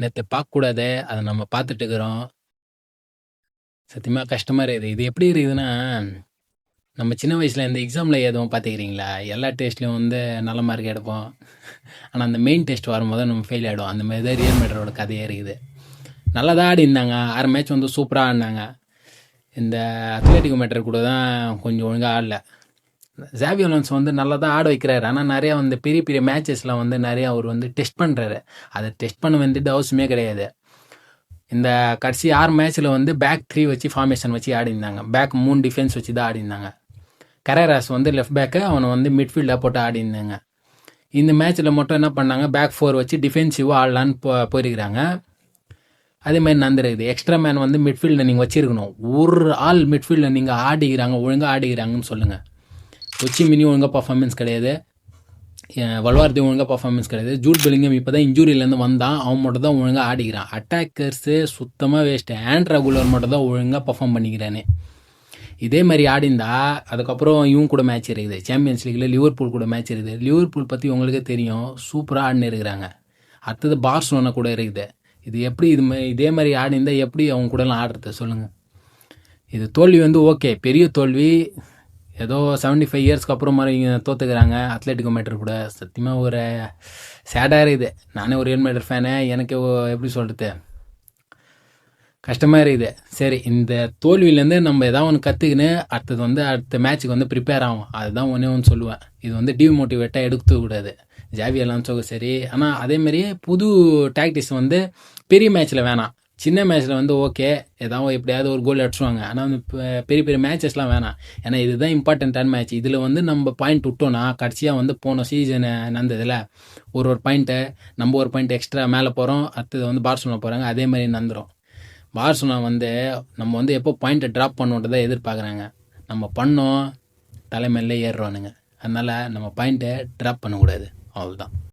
நேற்று பார்க்கக்கூடாது, அதை நம்ம பார்த்துட்டு இருக்கிறோம். சத்தியமா கஷ்டமா இருக்குது. இது எப்படி இருக்குதுன்னா, நம்ம சின்ன வயசுல இந்த எக்ஸாம்ல எழுதுவோம் பார்த்துக்கிறீங்களா? எல்லா டெஸ்ட்லயும் வந்து நல்ல மார்க் எடுப்போம். ஆனா, அந்த மெயின் டெஸ்ட் வரும்போது நம்ம ஃபெயில் ஆயிடுவோம். அந்த மாதிரி தான் ரியல் மேட்ரோட கதையே இருக்குது. நல்லா தான் ஆடிருந்தாங்க. 6 மேட்ச் வந்து சூப்பரா ஆடுனாங்க. இந்த அத்லெட்டிகோ மேட்ரு கூட தான் கொஞ்சம் ஒழுங்கா ஆடல. ஜாவி அலோன்சோ வந்து நல்லா தான் ஆட வைக்கிறாரு. ஆனால் நிறையா வந்து பெரிய பெரிய மேட்சஸில் வந்து நிறையா அவர் வந்து டெஸ்ட் பண்ணுறாரு. அதை டெஸ்ட் பண்ண வேண்டியது அவசியமே கிடையாது. இந்த கடைசி 6 மேட்ச்சில் வந்து பேக் 3 வச்சு ஃபார்மேஷன் வச்சு ஆடிருந்தாங்க. பேக் 3 டிஃபென்ஸ் வச்சு தான் ஆடிருந்தாங்க. கரேராஸ் வந்து லெஃப்ட் பேக்கு, அவனை வந்து மிட்ஃபீல்டாக போட்டு ஆடிருந்தாங்க. இந்த மேட்ச்சில் மட்டும் என்ன பண்ணாங்க, பேக் 4 வச்சு டிஃபென்சிவாக ஆடலான்னு போயிருக்கிறாங்க. அதே மாதிரி நடந்துருக்குது. எக்ஸ்ட்ரா மேன் வந்து மிட்ஃபீல்டில் நீங்கள் வச்சிருக்கணும். ஒரு ஆள் மிட்ஃபீல்டில் நீங்கள் ஆடிக்கிறாங்க, ஒழுங்காக ஆடிக்கிறாங்கன்னு சொல்லுங்கள். கொச்சி மினி ஒழுங்காக பர்ஃபார்மன்ஸ் கிடையாது, வல்வார்த்தி ஒழுங்காக பர்ஃபார்மன்ஸ் கிடையாது. ஜூட் பெலிங்கம் இப்போ தான் இன்ஜூரியிலேருந்து வந்தான், அவன் மட்டும் தான் ஒழுங்காக ஆடிக்கிறான். அட்டாக்கர்ஸு சுத்தமாக வேஸ்ட்டு. ஆண்ட்ரா குலர் மட்டும் தான் ஒழுங்காக பர்ஃபார்ம் பண்ணிக்கிறானே. இதே மாதிரி ஆடிந்தா அதுக்கப்புறம் இவங்க கூட மேட்ச் இருக்குது. சாம்பியன்ஸ் லீக்கில் லிவர்பூல் கூட மேட்ச் இருக்குது. லிவர்பூல் பற்றி உங்களுக்கே தெரியும், சூப்பராக ஆடினு இருக்கிறாங்க. அடுத்தது பார்சலோனா கூட இருக்குது. இது எப்படி இதே மாதிரி ஆடிந்தால் எப்படி அவங்க கூடலாம் ஆடுறது சொல்லுங்கள். இது தோல்வி வந்து ஓகே, பெரிய தோல்வி. ஏதோ 75 இயர்ஸ்க்கு அப்புறம் மாதிரி இங்கே தோற்றுக்கிறாங்க அத்லெட்டிகோ மேட்ரு கூட. சத்தியமாக ஒரு சேடாக இருக்குது. நானே ஒரு ரியல் மேட்ரு ஃபேனு, எனக்கு எப்படி சொல்கிறது, கஷ்டமாக இருக்குது. சரி, இந்த தோல்வியிலேருந்து நம்ம எதாவது ஒன்று கற்றுக்கின்னு அடுத்தது வந்து அடுத்த மேட்ச்சுக்கு வந்து ப்ரிப்பேர் ஆகும். அதுதான் ஒன்று சொல்லுவேன். இது வந்து டிமோட்டிவேட்டாக எடுக்கக்கூடாது. ஜாவி அலோன்சோ சரி. ஆனால் அதேமாரியே புது டாக்டிக்ஸ் வந்து பெரிய மேட்ச்சில் வேணாம். சின்ன மேட்ச்சில் வந்து ஓகே, ஏதாவது எப்படியாவது ஒரு கோல் அடிச்சுவாங்க. ஆனால் வந்து பெரிய பெரிய மேட்சஸ்லாம் வேணாம். ஏன்னா இதுதான் இம்பார்ட்டண்ட்டான மேட்ச். இதில் வந்து நம்ம பாயிண்ட் விட்டோன்னா கடைசியாக வந்து போன சீசனை நடந்ததில் ஒரு பாயிண்ட்டை நம்ம ஒரு பாயிண்ட் எக்ஸ்ட்ரா மேலே போகிறோம். அடுத்தது வந்து பார்சலோனா போகிறாங்க. அதே மாதிரி நடந்துடும். பார்சலோனா வந்து நம்ம வந்து எப்போ பாயிண்ட்டை ட்ராப் பண்ணுன்றதை எதிர்பார்க்குறாங்க. நம்ம பண்ணோம் தலைமையிலே ஏறுறோனுங்க. அதனால் நம்ம பாயிண்ட்டை ட்ராப் பண்ணக்கூடாது. அவ்வளோதான்.